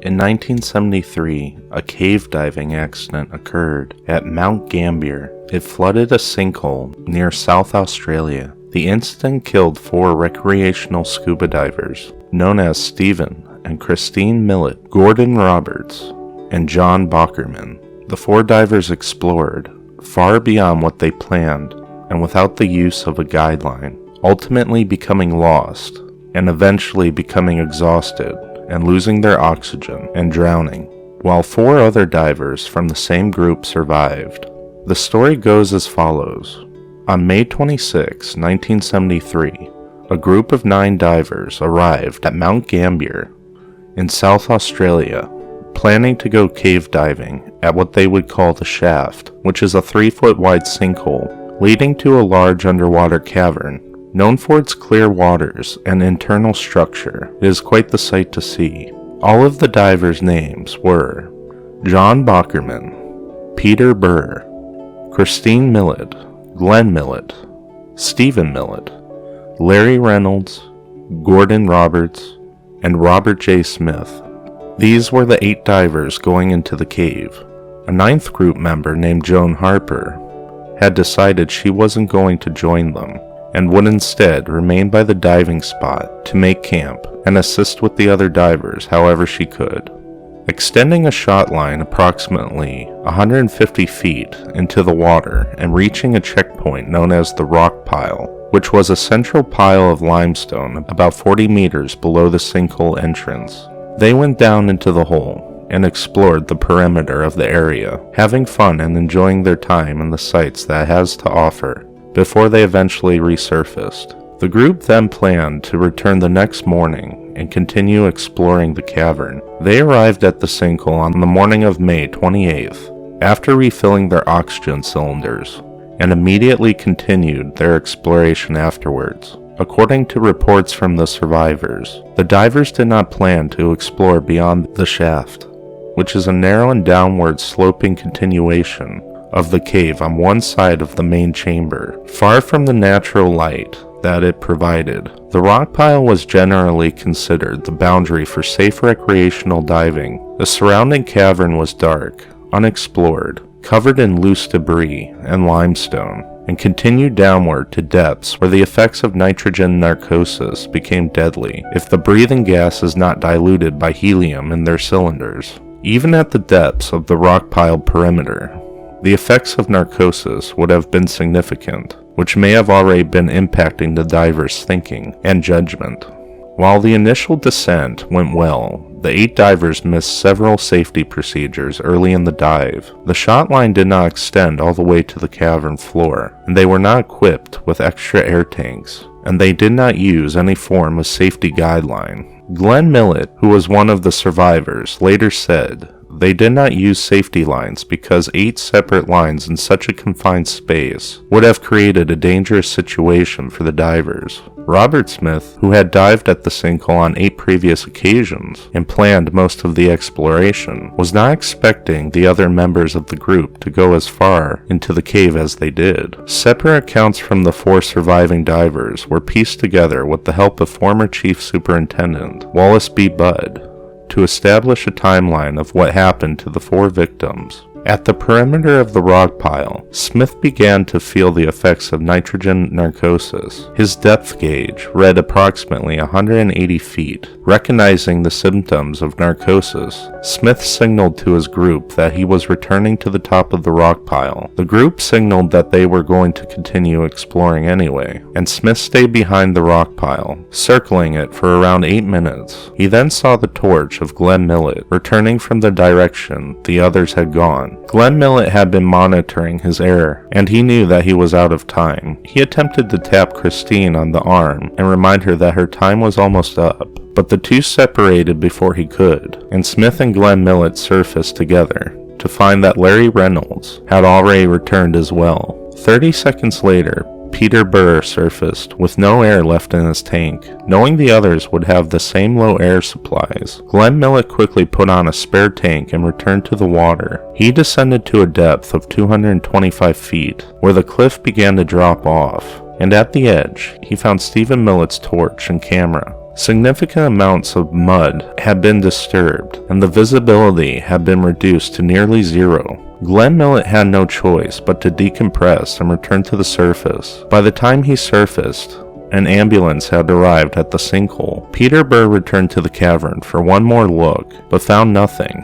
In 1973, a cave diving accident occurred at Mount Gambier. It flooded a sinkhole near South Australia. The incident killed 4 recreational scuba divers, known as Stephen and Christine Millett, Gordon Roberts, and John Bockerman. The 4 divers explored far beyond what they planned and without the use of a guideline, ultimately becoming lost and eventually becoming exhausted and losing their oxygen and drowning, while 4 other divers from the same group survived. The story goes as follows. On May 26, 1973, a group of 9 divers arrived at Mount Gambier in South Australia, planning to go cave diving at what they would call the shaft, which is a 3-foot wide sinkhole leading to a large underwater cavern. Known for its clear waters and internal structure, it is quite the sight to see. All of the divers' names were John Bockerman, Peter Burr, Christine Millett, Glenn Millett, Stephen Millett, Larry Reynolds, Gordon Roberts, and Robert J. Smith. These were the 8 divers going into the cave. A 9th group member named Joan Harper had decided she wasn't going to join them, and would instead remain by the diving spot to make camp and assist with the other divers however she could. Extending a shot line approximately 150 feet into the water and reaching a checkpoint known as the rock pile, which was a central pile of limestone about 40 meters below the sinkhole entrance. They went down into the hole and explored the perimeter of the area, having fun and enjoying their time in the sights that it has to offer, before they eventually resurfaced. The group then planned to return the next morning and continue exploring the cavern. They arrived at the sinkhole on the morning of May 28th, after refilling their oxygen cylinders, and immediately continued their exploration afterwards. According to reports from the survivors, the divers did not plan to explore beyond the shaft, which is a narrow and downward sloping continuation of the cave on one side of the main chamber, far from the natural light that it provided. The rock pile was generally considered the boundary for safe recreational diving. The surrounding cavern was dark, unexplored, covered in loose debris and limestone, and continued downward to depths where the effects of nitrogen narcosis became deadly if the breathing gas is not diluted by helium in their cylinders. Even at the depths of the rock pile perimeter, the effects of narcosis would have been significant, which may have already been impacting the divers' thinking and judgment. While the initial descent went well, the 8 divers missed several safety procedures early in the dive. The shot line did not extend all the way to the cavern floor, and they were not equipped with extra air tanks, and they did not use any form of safety guideline. Glenn Millett, who was one of the survivors, later said they did not use safety lines because 8 separate lines in such a confined space would have created a dangerous situation for the divers. Robert Smith, who had dived at the sinkhole on 8 previous occasions and planned most of the exploration, was not expecting the other members of the group to go as far into the cave as they did. Separate accounts from the 4 surviving divers were pieced together with the help of former Chief Superintendent Wallace B. Budd to establish a timeline of what happened to the 4 victims. At the perimeter of the rock pile, Smith began to feel the effects of nitrogen narcosis. His depth gauge read approximately 180 feet. Recognizing the symptoms of narcosis, Smith signaled to his group that he was returning to the top of the rock pile. The group signaled that they were going to continue exploring anyway, and Smith stayed behind the rock pile, circling it for around 8 minutes. He then saw the torch of Glenn Millett returning from the direction the others had gone. Glenn Millett had been monitoring his air, and he knew that he was out of time. He attempted to tap Christine on the arm and remind her that her time was almost up, but the 2 separated before he could, and Smith and Glenn Millett surfaced together to find that Larry Reynolds had already returned as well. 30 seconds later, Peter Burr surfaced with no air left in his tank. Knowing the others would have the same low air supplies, Glenn Millett quickly put on a spare tank and returned to the water. He descended to a depth of 225 feet, where the cliff began to drop off, and at the edge, he found Stephen Millett's torch and camera. Significant amounts of mud had been disturbed, and the visibility had been reduced to nearly zero. Glenn Millett had no choice but to decompress and return to the surface. By the time he surfaced, an ambulance had arrived at the sinkhole. Peter Burr returned to the cavern for one more look, but found nothing.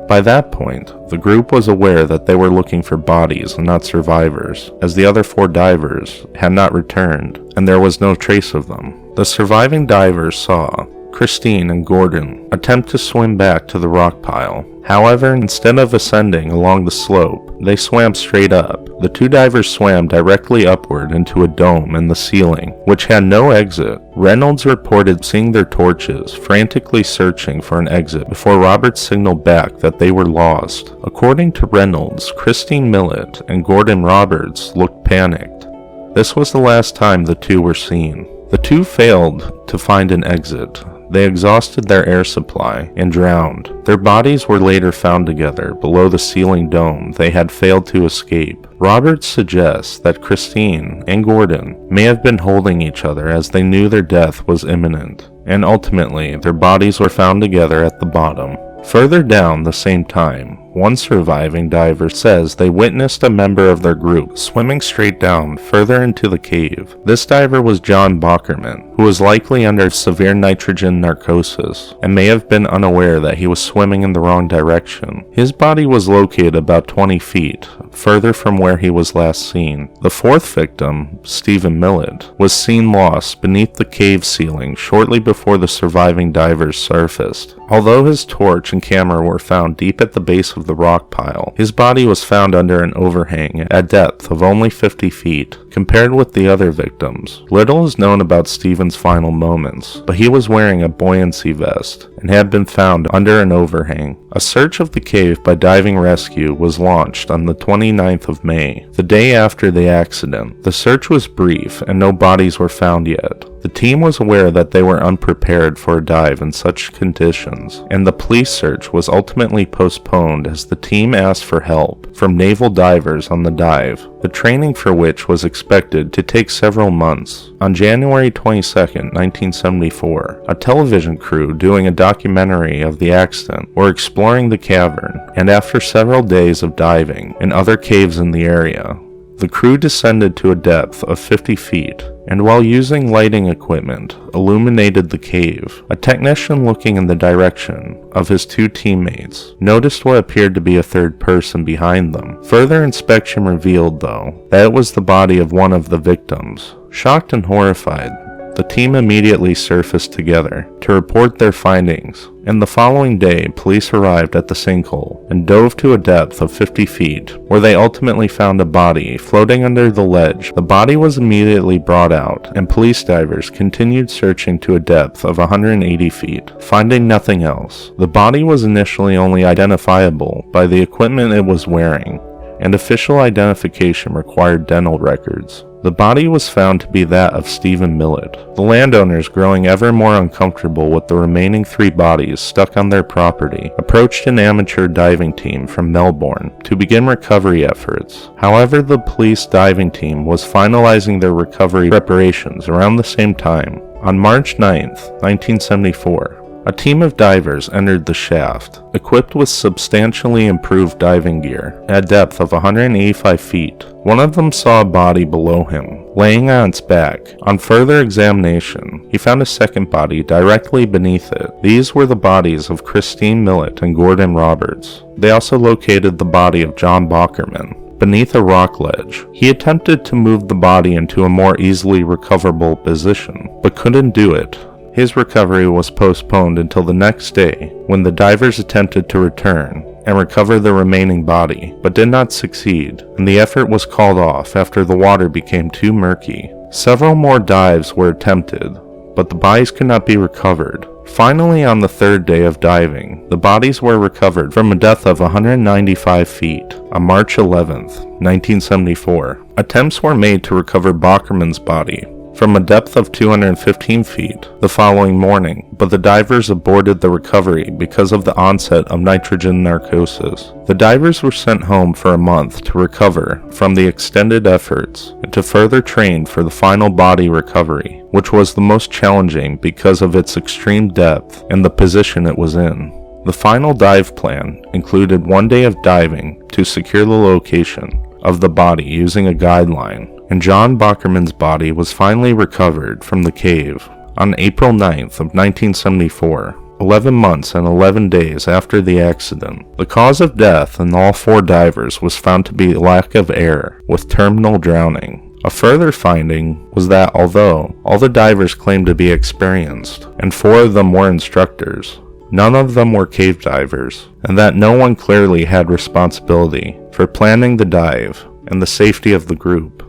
By that point, the group was aware that they were looking for bodies and not survivors, as the other 4 divers had not returned, and there was no trace of them. The surviving divers saw Christine and Gordon attempt to swim back to the rock pile. However, instead of ascending along the slope, they swam straight up. The 2 divers swam directly upward into a dome in the ceiling, which had no exit. Reynolds reported seeing their torches frantically searching for an exit before Roberts signaled back that they were lost. According to Reynolds, Christine Millett and Gordon Roberts looked panicked. This was the last time the 2 were seen. The 2 failed to find an exit. They exhausted their air supply and drowned. Their bodies were later found together below the ceiling dome they had failed to escape. Roberts suggests that Christine and Gordon may have been holding each other as they knew their death was imminent, and ultimately their bodies were found together at the bottom. Further down the same time, one surviving diver says they witnessed a member of their group swimming straight down further into the cave. This diver was John Bockerman, who was likely under severe nitrogen narcosis and may have been unaware that he was swimming in the wrong direction. His body was located about 20 feet further from where he was last seen. The 4th victim, Stephen Millett, was seen lost beneath the cave ceiling shortly before the surviving divers surfaced. Although his torch and camera were found deep at the base of the rock pile, his body was found under an overhang at a depth of only 50 feet. Compared with the other victims, little is known about Stephen's final moments, but he was wearing a buoyancy vest and had been found under an overhang. A search of the cave by diving rescue was launched on the 29th of May, the day after the accident. The search was brief and no bodies were found yet. The team was aware that they were unprepared for a dive in such conditions, and the police search was ultimately postponed as the team asked for help from naval divers on the dive, the training for which was expected to take several months. On January 22, 1974, a television crew doing a documentary of the accident were exploring the cavern, and after several days of diving in other caves in the area, the crew descended to a depth of 50 feet, and while using lighting equipment, illuminated the cave. A technician looking in the direction of his 2 teammates noticed what appeared to be a 3rd person behind them. Further inspection revealed, though, that it was the body of one of the victims. Shocked and horrified, the team immediately surfaced together to report their findings, and the following day police arrived at the sinkhole and dove to a depth of 50 feet, where they ultimately found a body floating under the ledge. The body was immediately brought out, and police divers continued searching to a depth of 180 feet, finding nothing else. The body was initially only identifiable by the equipment it was wearing, and official identification required dental records. The body was found to be that of Stephen Millett. The landowners, growing ever more uncomfortable with the remaining 3 bodies stuck on their property, approached an amateur diving team from Melbourne to begin recovery efforts. However, the police diving team was finalizing their recovery preparations around the same time. On March 9, 1974, a team of divers entered the shaft, equipped with substantially improved diving gear, at a depth of 185 feet. One of them saw a body below him, laying on its back. On further examination, he found a second body directly beneath it. These were the bodies of Christine Millett and Gordon Roberts. They also located the body of John Bockerman beneath a rock ledge. He attempted to move the body into a more easily recoverable position, but couldn't do it. His recovery was postponed until the next day, when the divers attempted to return and recover the remaining body, but did not succeed, and the effort was called off after the water became too murky. Several more dives were attempted, but the bodies could not be recovered. Finally, on the 3rd day of diving, the bodies were recovered from a depth of 195 feet on March 11, 1974. Attempts were made to recover Bockerman's body from a depth of 215 feet the following morning, but the divers aborted the recovery because of the onset of nitrogen narcosis. The divers were sent home for a month to recover from the extended efforts and to further train for the final body recovery, which was the most challenging because of its extreme depth and the position it was in. The final dive plan included 1 day of diving to secure the location of the body using a guideline, and John Bockerman's body was finally recovered from the cave on April 9th of 1974, 11 months and 11 days after the accident. The cause of death in all 4 divers was found to be lack of air with terminal drowning. A further finding was that although all the divers claimed to be experienced, and 4 of them were instructors, none of them were cave divers, and that no one clearly had responsibility for planning the dive and the safety of the group.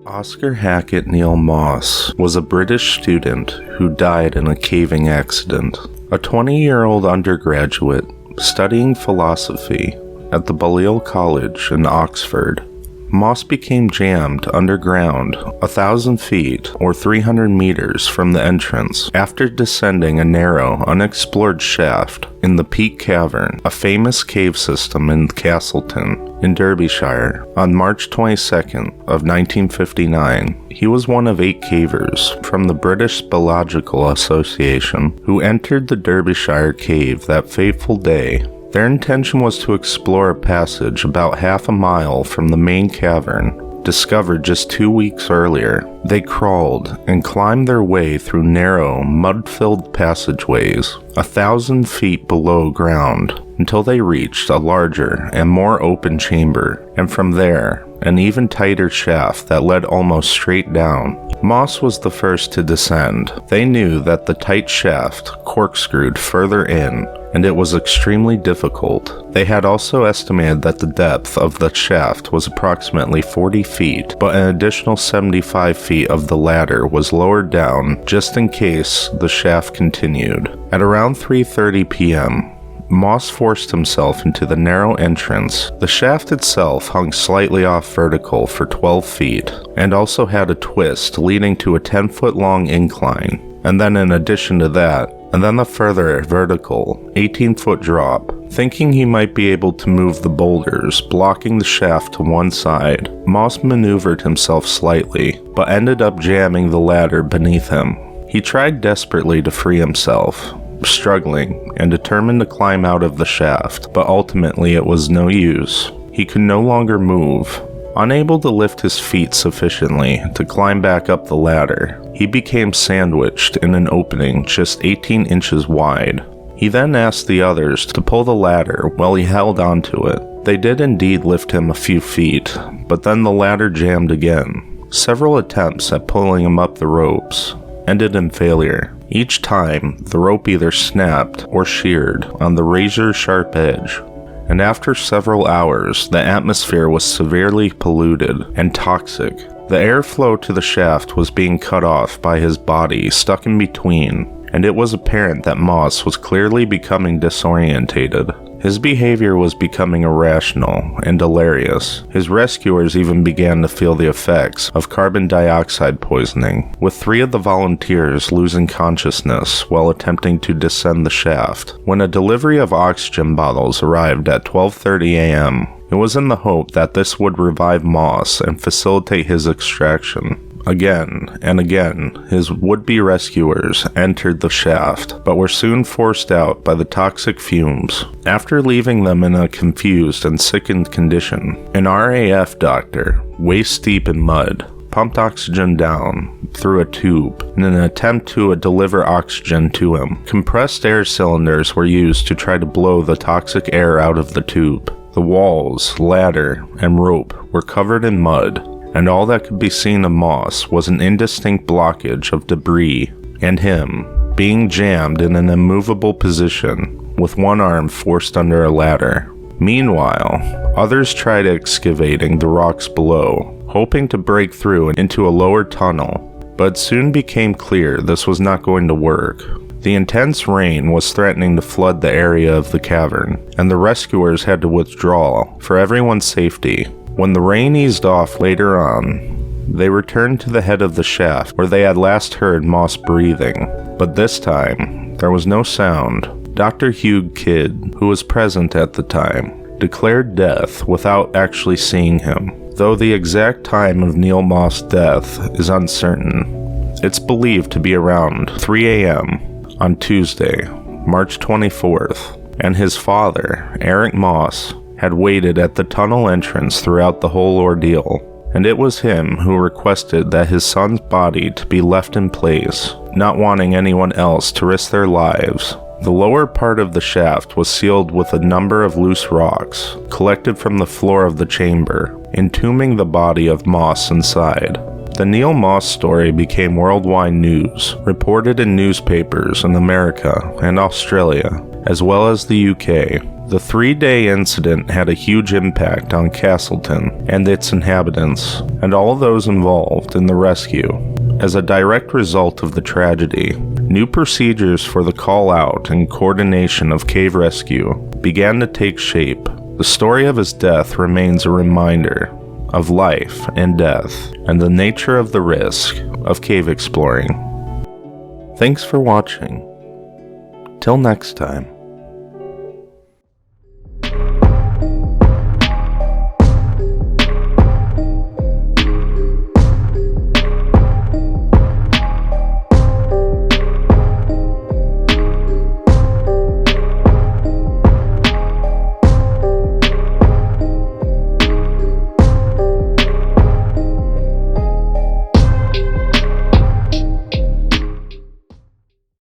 Oscar Hackett Neil Moss was a British student who died in a caving accident. A 20-year-old undergraduate studying philosophy at the Balliol College in Oxford, Moss became jammed underground 1,000 feet or 300 meters from the entrance after descending a narrow, unexplored shaft in the Peak Cavern, a famous cave system in Castleton, in Derbyshire, on March 22nd of 1959. He was one of 8 cavers from the British Speleological Association who entered the Derbyshire cave that fateful day. Their intention was to explore a passage about half a mile from the main cavern, discovered just 2 weeks earlier. They crawled and climbed their way through narrow, mud-filled passageways 1,000 feet below ground until they reached a larger and more open chamber, and from there, an even tighter shaft that led almost straight down. Moss was the first to descend. They knew that the tight shaft corkscrewed further in, and it was extremely difficult. They had also estimated that the depth of the shaft was approximately 40 feet, but an additional 75 feet of the ladder was lowered down just in case the shaft continued. At around 3:30 p.m., Moss forced himself into the narrow entrance. The shaft itself hung slightly off vertical for 12 feet, and also had a twist leading to a 10-foot-long incline, and then in addition to that, and then the further vertical 18-foot drop. Thinking he might be able to move the boulders blocking the shaft to one side, Moss maneuvered himself slightly, but ended up jamming the ladder beneath him. He tried desperately to free himself, struggling and determined to climb out of the shaft, but ultimately it was no use. He could no longer move. Unable to lift his feet sufficiently to climb back up the ladder, he became sandwiched in an opening just 18 inches wide. He then asked the others to pull the ladder while he held onto it. They did indeed lift him a few feet, but then the ladder jammed again. Several attempts at pulling him up the ropes ended in failure. Each time, the rope either snapped or sheared on the razor-sharp edge, and after several hours, the atmosphere was severely polluted and toxic. The airflow to the shaft was being cut off by his body stuck in between, and it was apparent that Moss was clearly becoming disorientated. His behavior was becoming irrational and delirious. His rescuers even began to feel the effects of carbon dioxide poisoning, with 3 of the volunteers losing consciousness while attempting to descend the shaft. When a delivery of oxygen bottles arrived at 12:30 a.m., it was in the hope that this would revive Moss and facilitate his extraction. Again and again, his would-be rescuers entered the shaft, but were soon forced out by the toxic fumes. After leaving them in a confused and sickened condition, an RAF doctor, waist-deep in mud, pumped oxygen down through a tube in an attempt to deliver oxygen to him. Compressed air cylinders were used to try to blow the toxic air out of the tube. The walls, ladder, and rope were covered in mud, and all that could be seen of Moss was an indistinct blockage of debris, and him being jammed in an immovable position with one arm forced under a ladder. Meanwhile, others tried excavating the rocks below, hoping to break through into a lower tunnel, but it soon became clear this was not going to work. The intense rain was threatening to flood the area of the cavern, and the rescuers had to withdraw for everyone's safety. When the rain eased off later on, they returned to the head of the shaft where they had last heard Moss breathing, but this time, there was no sound. Dr. Hugh Kidd, who was present at the time, declared death without actually seeing him, though the exact time of Neil Moss' death is uncertain. It's believed to be around 3 a.m. on Tuesday, March 24th, and his father, Eric Moss, had waited at the tunnel entrance throughout the whole ordeal, and it was him who requested that his son's body to be left in place, not wanting anyone else to risk their lives. The lower part of the shaft was sealed with a number of loose rocks, collected from the floor of the chamber, entombing the body of Moss inside. The Neil Moss story became worldwide news, reported in newspapers in America and Australia, as well as the UK. The 3-day incident had a huge impact on Castleton and its inhabitants, and all those involved in the rescue. As a direct result of the tragedy, new procedures for the call-out and coordination of cave rescue began to take shape. The story of his death remains a reminder of life and death, and the nature of the risk of cave exploring. Thanks for watching. Till next time.